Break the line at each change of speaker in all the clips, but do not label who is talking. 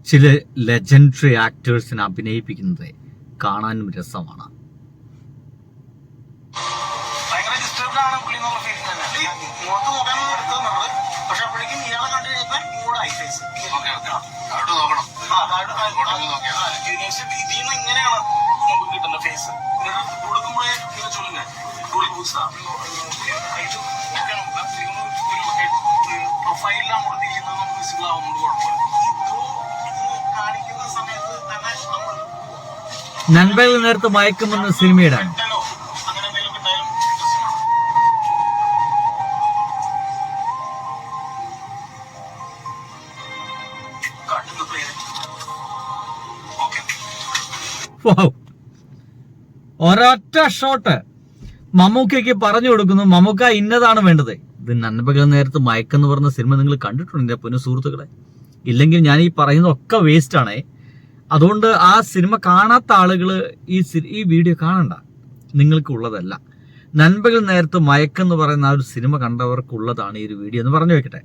ചില ലെജൻഡറി ആക്ടേഴ്സിനെ അഭിനയിപ്പിക്കുന്നത് കാണാനും രസമാണ്. നൻപകൽ നേരത്ത് മയക്കുമെന്ന സിനിമയുടെ ഒരൊറ്റ ഷോട്ട് മമ്മൂക്കയ്ക്ക് പറഞ്ഞു കൊടുക്കുന്നു, മമ്മൂക്ക ഇന്നതാണ് വേണ്ടത്. ഇത് നൻപകൽ നേരത്ത് മയക്കെന്ന് പറഞ്ഞ സിനിമ നിങ്ങൾ കണ്ടിട്ടുണ്ട് പൊന്നു സുഹൃത്തുക്കളെ? ഇല്ലെങ്കിൽ ഞാൻ ഈ പറയുന്നതൊക്കെ വേസ്റ്റ് ആണേ. അതുകൊണ്ട് ആ സിനിമ കാണാത്ത ആളുകൾ ഈ വീഡിയോ കാണണ്ട, നിങ്ങൾക്കുള്ളതല്ല. നൻപകൽ നേരത്ത് മയക്കെന്ന് പറയുന്ന ആ ഒരു സിനിമ കണ്ടവർക്കുള്ളതാണ് ഈ ഒരു വീഡിയോ എന്ന് പറഞ്ഞു വെക്കട്ടെ.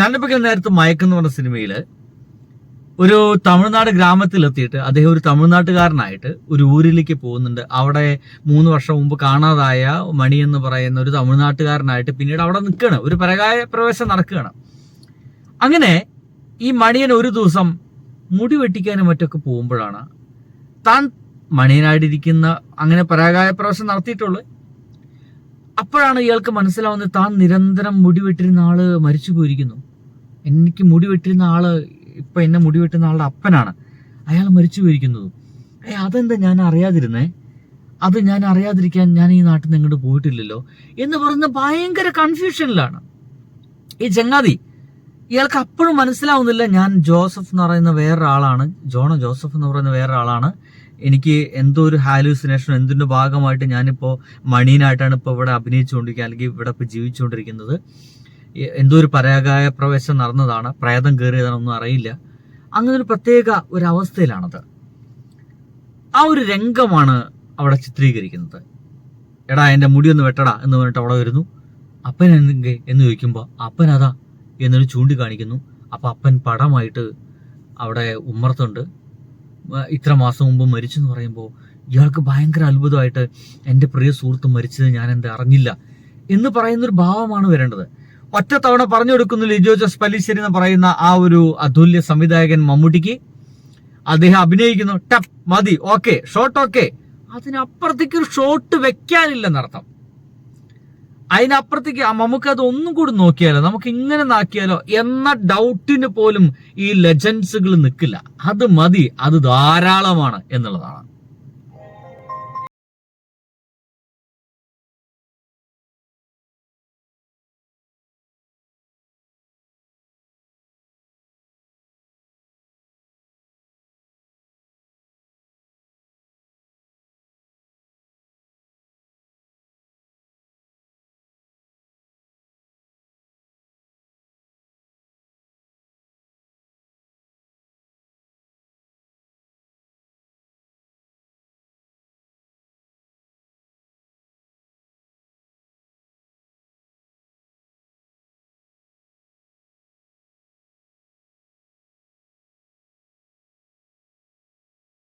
നൻപകൽ നേരത്ത് മയക്കെന്ന് പറഞ്ഞ സിനിമയിൽ ഒരു തമിഴ്നാട് ഗ്രാമത്തിലെത്തിയിട്ട് അദ്ദേഹം ഒരു തമിഴ്നാട്ടുകാരനായിട്ട് ഒരു ഊരിലേക്ക് പോകുന്നുണ്ട്. അവിടെ 3 വർഷം മുമ്പ് കാണാതായ മണി എന്ന് പറയുന്ന ഒരു തമിഴ്നാട്ടുകാരനായിട്ട് പിന്നീട് അവിടെ നിൽക്കുകയാണ്, ഒരു പരകായ പ്രവേശം നടക്കുകയാണ്. അങ്ങനെ ഈ മണിയൻ ഒരു ദിവസം മുടി വെട്ടിക്കാനും മറ്റൊക്കെ പോകുമ്പോഴാണ് താൻ മണിയനായിട്ടിരിക്കുന്ന അങ്ങനെ പരാകായ പ്രവേശം നടത്തിയിട്ടുള്ളത്. അപ്പോഴാണ് ഇയാൾക്ക് മനസ്സിലാവുന്നത് താൻ നിരന്തരം മുടി വെട്ടിരുന്ന ആള് മരിച്ചു പോയിരിക്കുന്നു. എനിക്ക് മുടി വെട്ടിരുന്ന ആള് ഇപ്പൊ എന്നെ മുടി വെട്ടുന്ന ആളുടെ അപ്പനാണ്, അയാൾ മരിച്ചു പോയിരിക്കുന്നത്. അതെന്താ ഞാൻ അറിയാതിരുന്നേ? അത് ഞാൻ അറിയാതിരിക്കാൻ ഞാൻ ഈ നാട്ടിൽ നിന്ന് ഇങ്ങോട്ട് പോയിട്ടില്ലല്ലോ എന്ന് പറയുന്ന ഭയങ്കര കൺഫ്യൂഷനിലാണ് ഈ ചങ്ങാതി. ഇയാൾക്ക് അപ്പോഴും മനസ്സിലാവുന്നില്ല ഞാൻ ജോസഫ് എന്ന് പറയുന്ന വേറൊരാളാണ്, ജോസഫ് എന്ന് പറയുന്ന വേറൊരാളാണ്. എനിക്ക് എന്തോ ഒരു ഹാലൂസിനേഷൻ, എന്തിൻ്റെ ഭാഗമായിട്ട് ഞാനിപ്പോൾ മണീനായിട്ടാണ് ഇപ്പോൾ ഇവിടെ അഭിനയിച്ചുകൊണ്ടിരിക്കുക, അല്ലെങ്കിൽ ഇവിടെ ഇപ്പോൾ ജീവിച്ചുകൊണ്ടിരിക്കുന്നത്. എന്തോ ഒരു പരാകായ പ്രവേശം നടന്നതാണ്, പ്രേതം കയറിയതാണൊന്നും അറിയില്ല. അങ്ങനെ ഒരു പ്രത്യേക ഒരു അവസ്ഥയിലാണത്. ആ ഒരു രംഗമാണ് അവിടെ ചിത്രീകരിക്കുന്നത്. എടാ എൻ്റെ മുടിയൊന്ന് വെട്ടടാ എന്ന് പറഞ്ഞിട്ട് അവിടെ വരുന്നു. അപ്പൻ എന്തെങ്കിൽ എന്ന് ചോദിക്കുമ്പോൾ അപ്പൻ അതാ എന്നൊരു ചൂണ്ടിക്കാണിക്കുന്നു. അപ്പം അപ്പൻ പടമായിട്ട് അവിടെ ഉമ്മർത്തുണ്ട്. ഇത്ര മാസം മുമ്പ് മരിച്ചു എന്ന് പറയുമ്പോൾ ഇയാൾക്ക് ഭയങ്കര അത്ഭുതമായിട്ട് എൻ്റെ പ്രിയ സുഹൃത്ത് മരിച്ചത് ഞാൻ എന്താ അറിഞ്ഞില്ല എന്ന് പറയുന്നൊരു ഭാവമാണ് വരേണ്ടത്. ഒറ്റത്തവണ പറഞ്ഞു കൊടുക്കുന്നു ലിജോ ജോസ് പല്ലിശ്ശേരി എന്ന് പറയുന്ന ആ ഒരു അതുല്യ സംവിധായകൻ മമ്മൂട്ടിക്ക്. അദ്ദേഹം അഭിനയിക്കുന്നു, ടപ്പ് മതി, ഓക്കെ, ഷോട്ട് ഓക്കെ. അതിനപ്പുറത്തേക്ക് ഒരു ഷോട്ട് വെക്കാനില്ലെന്നർത്ഥം. അതിനപ്പുറത്തേക്ക് നമുക്ക് അത് ഒന്നും കൂടി നോക്കിയാലോ, നമുക്ക് ഇങ്ങനെ നാക്കിയാലോ എന്ന ഡൗട്ടിന് പോലും ഈ ലെജൻസുകൾ നിൽക്കില്ല. അത് മതി, അത് ധാരാളമാണ് എന്നുള്ളതാണ്.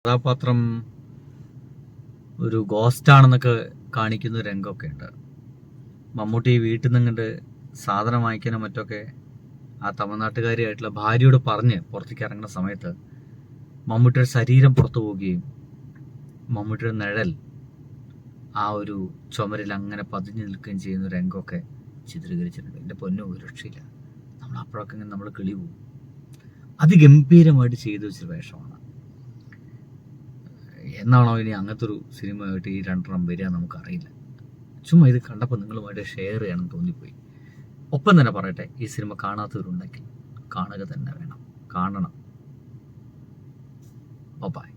കഥാപാത്രം ഒരു ഗോസ്റ്റാണെന്നൊക്കെ കാണിക്കുന്ന രംഗമൊക്കെ ഉണ്ട്. മമ്മൂട്ടി വീട്ടിൽ നിന്നിട്ട് സാധനം വാങ്ങിക്കാനും മറ്റൊക്കെ ആ തമിഴ്നാട്ടുകാരിയായിട്ടുള്ള ഭാര്യയോട് പറഞ്ഞ് പുറത്തേക്ക് ഇറങ്ങുന്ന സമയത്ത് മമ്മൂട്ടിയുടെ ശരീരം പുറത്തു പോവുകയും മമ്മൂട്ടിയുടെ നിഴൽ ആ ഒരു ചുമരിൽ അങ്ങനെ പതിഞ്ഞു നിൽക്കുകയും ചെയ്യുന്ന രംഗമൊക്കെ ചിത്രീകരിച്ചിട്ടുണ്ട്. എൻ്റെ പൊന്നോ, ഒരു രക്ഷയില്ല. നമ്മൾ അപ്പോഴൊക്കെ ഇങ്ങനെ നമ്മൾ കിളി പോകും. അതിഗംഭീരമായിട്ട് ചെയ്തു വെച്ചൊരു വേഷമാണ്. എന്നാണോ ഇനി അങ്ങനത്തെ ഒരു സിനിമയായിട്ട് ഈ 2 വരിക നമുക്കറിയില്ല. ചുമ്മാ ഇത് കണ്ടപ്പോൾ നിങ്ങളുമായിട്ട് ഷെയർ ചെയ്യണം തോന്നിപ്പോയി. ഒപ്പം തന്നെ പറയട്ടെ, ഈ സിനിമ കാണാത്തവരുണ്ടെങ്കിൽ കാണുക തന്നെ വേണം, കാണണം. ബൈ.